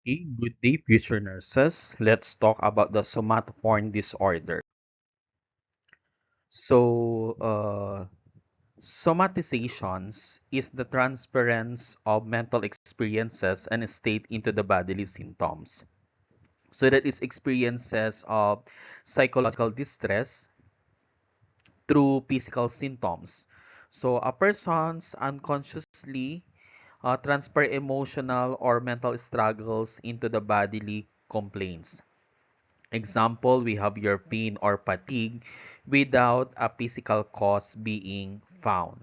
Okay, good day, future nurses. Let's talk about the somatoform disorder. So, somatizations is the transference of mental experiences and state into the bodily symptoms. So that is experiences of psychological distress through physical symptoms. So a person's unconsciously transfer emotional or mental struggles into the bodily complaints. Example, we have your pain or fatigue without a physical cause being found.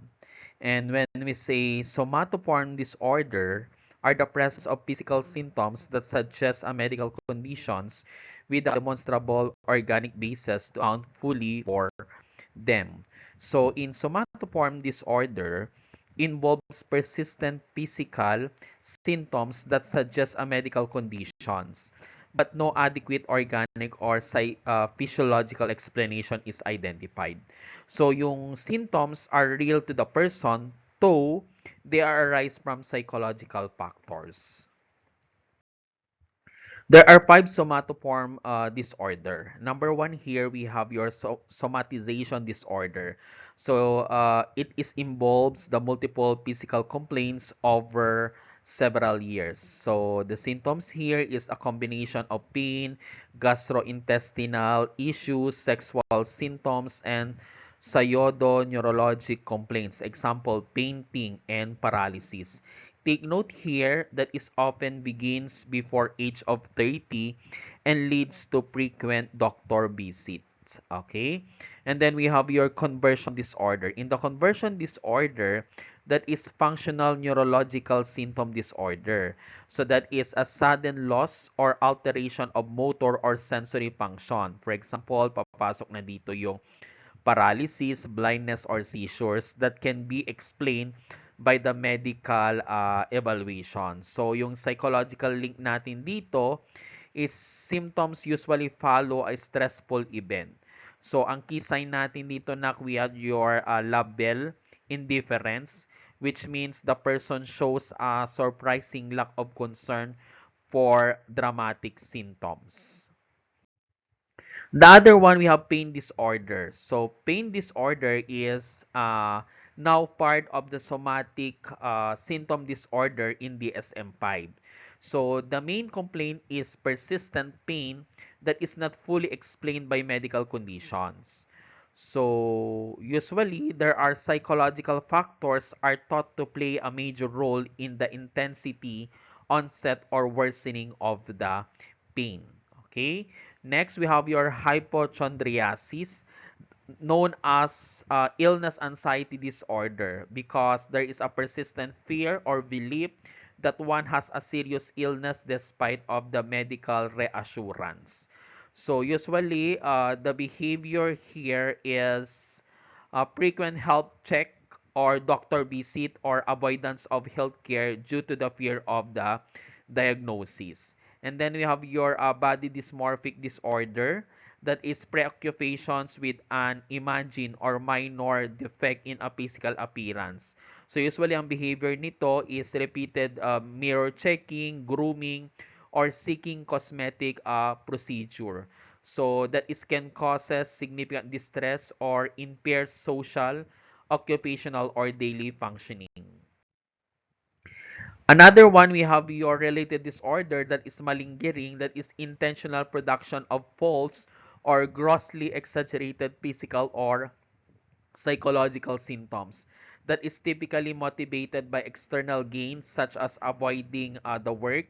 And when we say somatoform disorder are the presence of physical symptoms that suggest a medical conditions without demonstrable organic basis to account fully for them. So in somatoform disorder involves persistent physical symptoms that suggest a medical conditions, but no adequate organic or physiological explanation is identified. So yung symptoms are real to the person, though they are arise from psychological factors. There are five somatoform disorder. Number one here, we have your somatization disorder. So it is involves the multiple physical complaints over several years. So the symptoms here is a combination of pain, gastrointestinal issues, sexual symptoms, and pseudo-neurologic complaints. Example, painting and paralysis. Take note here that it often begins before age of 30 and leads to frequent doctor visits. Okay? And then we have your conversion disorder. In the conversion disorder, that is functional neurological symptom disorder. So that is a sudden loss or alteration of motor or sensory function. For example, papasok na dito yung paralysis, blindness, or seizures that can be explained by the medical evaluation. So, yung psychological link natin dito is symptoms usually follow a stressful event. So, ang key sign natin dito na we have your label indifference, which means the person shows a surprising lack of concern for dramatic symptoms. The other one, we have pain disorder. So pain disorder is now part of the somatic symptom disorder in DSM-5. So the main complaint is persistent pain that is not fully explained by medical conditions. So usually there are psychological factors are thought to play a major role in the intensity, onset, or worsening of the pain. Okay. Next, we have your hypochondriasis, known as illness anxiety disorder, because there is a persistent fear or belief that one has a serious illness despite of the medical reassurance. So usually, the behavior here is frequent health check or doctor visit or avoidance of healthcare due to the fear of the diagnosis. And then we have your body dysmorphic disorder, that is preoccupations with an imagined or minor defect in a physical appearance. So usually ang behavior nito is repeated mirror checking, grooming, or seeking cosmetic procedure. So that is can causes significant distress or impair social, occupational, or daily functioning. Another one, we have your related disorder, that is malingering, that is intentional production of false or grossly exaggerated physical or psychological symptoms that is typically motivated by external gains such as avoiding the work,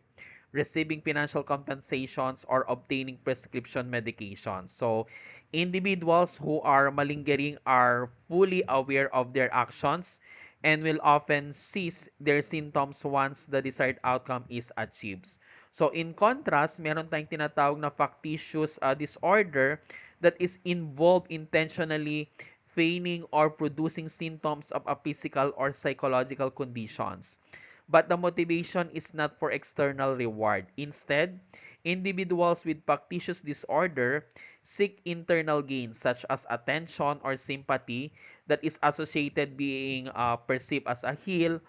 receiving financial compensations, or obtaining prescription medication. So, individuals who are malingering are fully aware of their actions and will often cease their symptoms once the desired outcome is achieved. So, in contrast, meron tayong tinatawag na factitious disorder that is involved intentionally feigning or producing symptoms of a physical or psychological conditions. But the motivation is not for external reward. Instead, individuals with factitious disorder seek internal gains such as attention or sympathy that is associated being perceived as a heal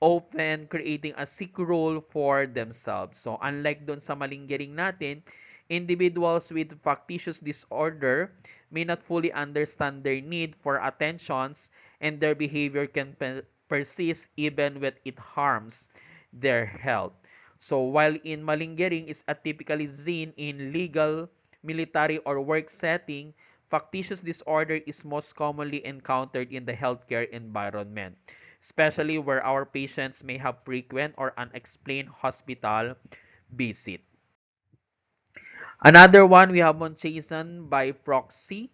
often creating a sick role for themselves. So unlike dun sa malingering natin, individuals with factitious disorder may not fully understand their need for attentions, and their behavior can persist even when it harms their health. So while in malingering is typically seen in legal, military, or work setting, factitious disorder is most commonly encountered in the healthcare environment, especially where our patients may have frequent or unexplained hospital visit. Another one, we have Munchausen by proxy,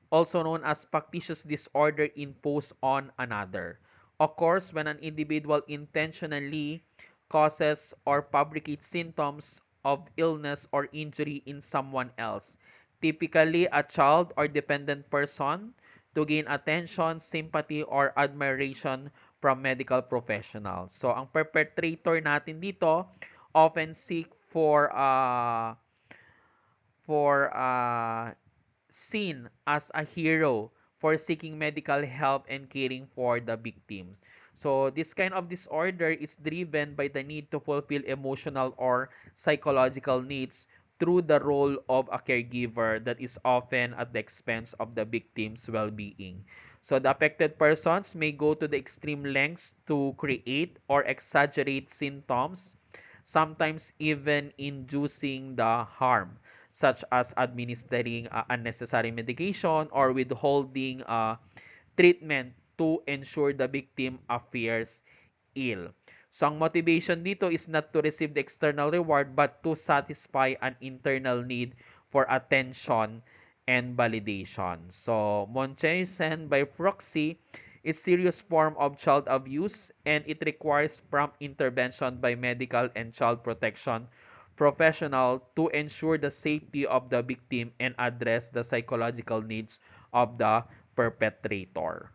also known as factitious disorder imposed on another, occurs when an individual intentionally causes or fabricates symptoms of illness or injury in someone else, typically a child or dependent person, to gain attention, sympathy, or admiration from medical professionals. So, ang perpetrator natin dito often seek for seen as a hero for seeking medical help and caring for the victims. So this kind of disorder is driven by the need to fulfill emotional or psychological needs through the role of a caregiver that is often at the expense of the victim's well-being. So the affected persons may go to the extreme lengths to create or exaggerate symptoms, sometimes even inducing the harm, such as administering unnecessary medication or withholding treatment to ensure the victim appears ill. So, ang motivation dito is not to receive the external reward but to satisfy an internal need for attention and validation. So, Munchausen by proxy is serious form of child abuse, and it requires prompt intervention by medical and child protection professional to ensure the safety of the victim and address the psychological needs of the perpetrator.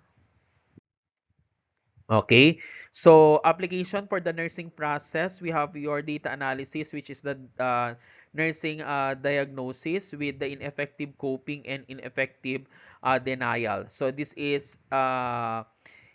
Okay, so application for the nursing process, we have your data analysis, which is the nursing diagnosis with the ineffective coping and ineffective denial. So this is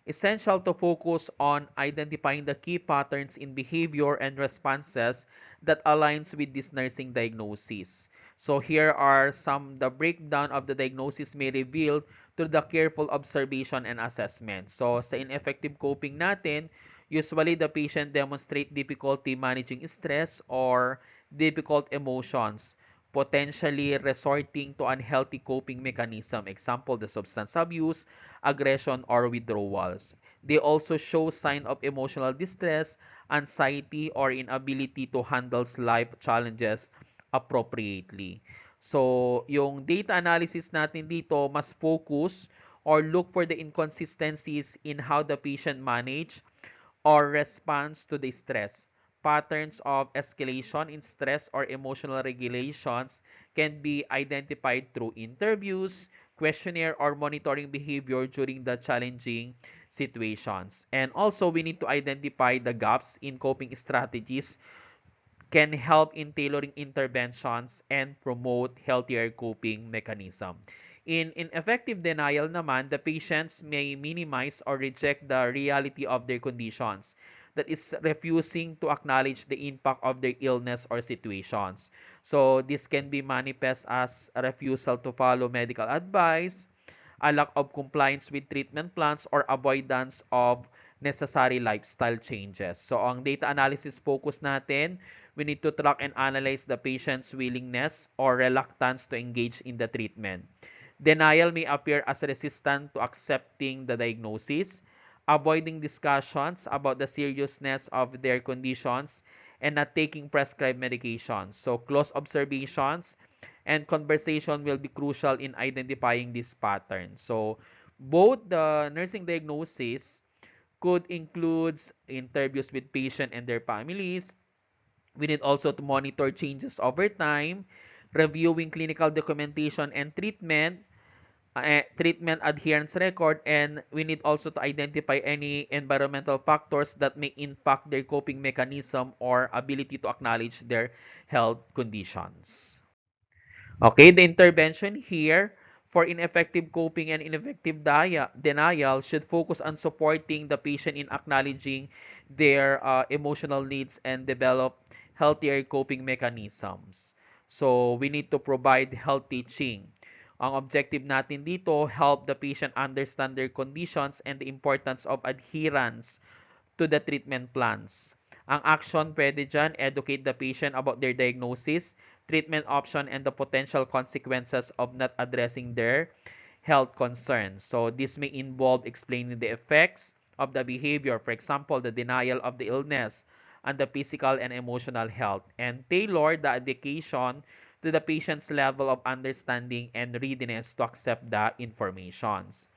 essential to focus on identifying the key patterns in behavior and responses that aligns with this nursing diagnosis. So here are some the breakdown of the diagnosis may reveal through the careful observation and assessment. So sa ineffective coping natin, usually the patient demonstrate difficulty managing stress or difficult emotions, potentially resorting to unhealthy coping mechanism. Example, the substance abuse, aggression, or withdrawals. They also show sign of emotional distress, anxiety, or inability to handle life challenges appropriately. So, yung data analysis natin dito, mas focus or look for the inconsistencies in how the patient manage or responds to the stress. Patterns of escalation in stress or emotional regulations can be identified through interviews, questionnaire, or monitoring behavior during the challenging situations. And also, we need to identify the gaps in coping strategies can help in tailoring interventions and promote healthier coping mechanism. In ineffective denial naman, the patients may minimize or reject the reality of their conditions, that is refusing to acknowledge the impact of their illness or situations. So this can be manifest as a refusal to follow medical advice, a lack of compliance with treatment plans, or avoidance of necessary lifestyle changes. So ang data analysis focus natin, we need to track and analyze the patient's willingness or reluctance to engage in the treatment. Denial may appear as resistant to accepting the diagnosis, avoiding discussions about the seriousness of their conditions, and not taking prescribed medications. So close observations and conversation will be crucial in identifying this pattern. So both the nursing diagnosis could include interviews with patient and their families. We need also to monitor changes over time, reviewing clinical documentation and treatment adherence record, and we need also to identify any environmental factors that may impact their coping mechanism or ability to acknowledge their health conditions. Okay, the intervention here for ineffective coping and ineffective denial should focus on supporting the patient in acknowledging their emotional needs and develop healthier coping mechanisms. So, we need to provide health teaching. Ang objective natin dito, help the patient understand their conditions and the importance of adherence to the treatment plans. Ang action pwede dyan, educate the patient about their diagnosis, treatment option, and the potential consequences of not addressing their health concerns. So this may involve explaining the effects of the behavior, for example, the denial of the illness, and the physical and emotional health, and tailor the education to the patient's level of understanding and readiness to accept the informations.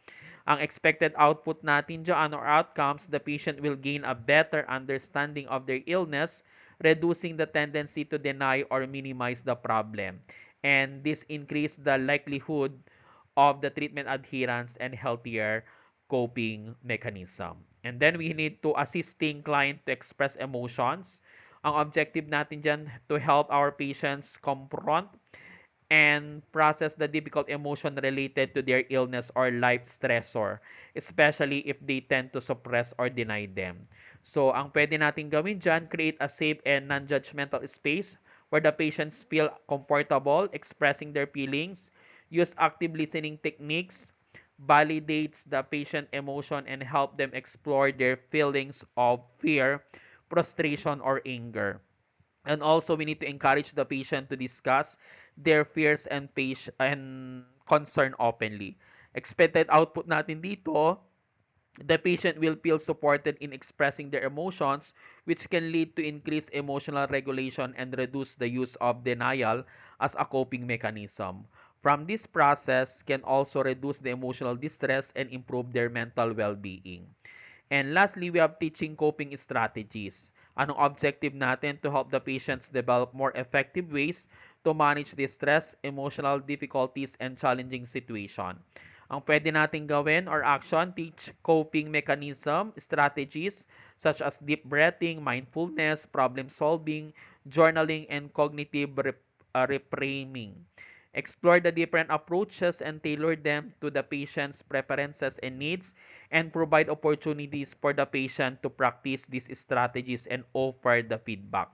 Ang expected output natin dyan or outcomes, the patient will gain a better understanding of their illness, reducing the tendency to deny or minimize the problem. And this increase the likelihood of the treatment adherence and healthier coping mechanism. And then we need to assisting client to express emotions. Ang objective natin dyan to help our patients confront and process the difficult emotion related to their illness or life stressor, especially if they tend to suppress or deny them. So, ang pwede natin gawin dyan, create a safe and non-judgmental space where the patients feel comfortable expressing their feelings, use active listening techniques, validates the patient emotion, and help them explore their feelings of fear, frustration, or anger. And also, we need to encourage the patient to discuss their fears and concern openly. Expected output natin dito, the patient will feel supported in expressing their emotions, which can lead to increased emotional regulation and reduce the use of denial as a coping mechanism. From this process can also reduce the emotional distress and improve their mental well-being. And lastly, we have teaching coping strategies. Anong objective natin? To help the patients develop more effective ways to manage the stress, emotional difficulties, and challenging situation. Ang pwede natin gawin or action, teach coping mechanism, strategies such as deep breathing, mindfulness, problem solving, journaling, and cognitive reframing. Explore the different approaches and tailor them to the patient's preferences and needs, and provide opportunities for the patient to practice these strategies and offer the feedback.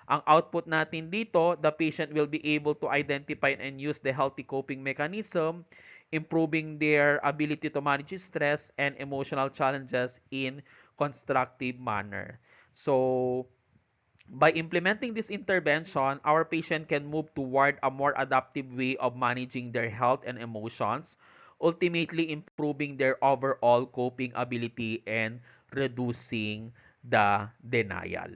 Ang output natin dito, the patient will be able to identify and use the healthy coping mechanism, improving their ability to manage stress and emotional challenges in constructive manner. So, by implementing this intervention, our patient can move toward a more adaptive way of managing their health and emotions, ultimately improving their overall coping ability and reducing the denial.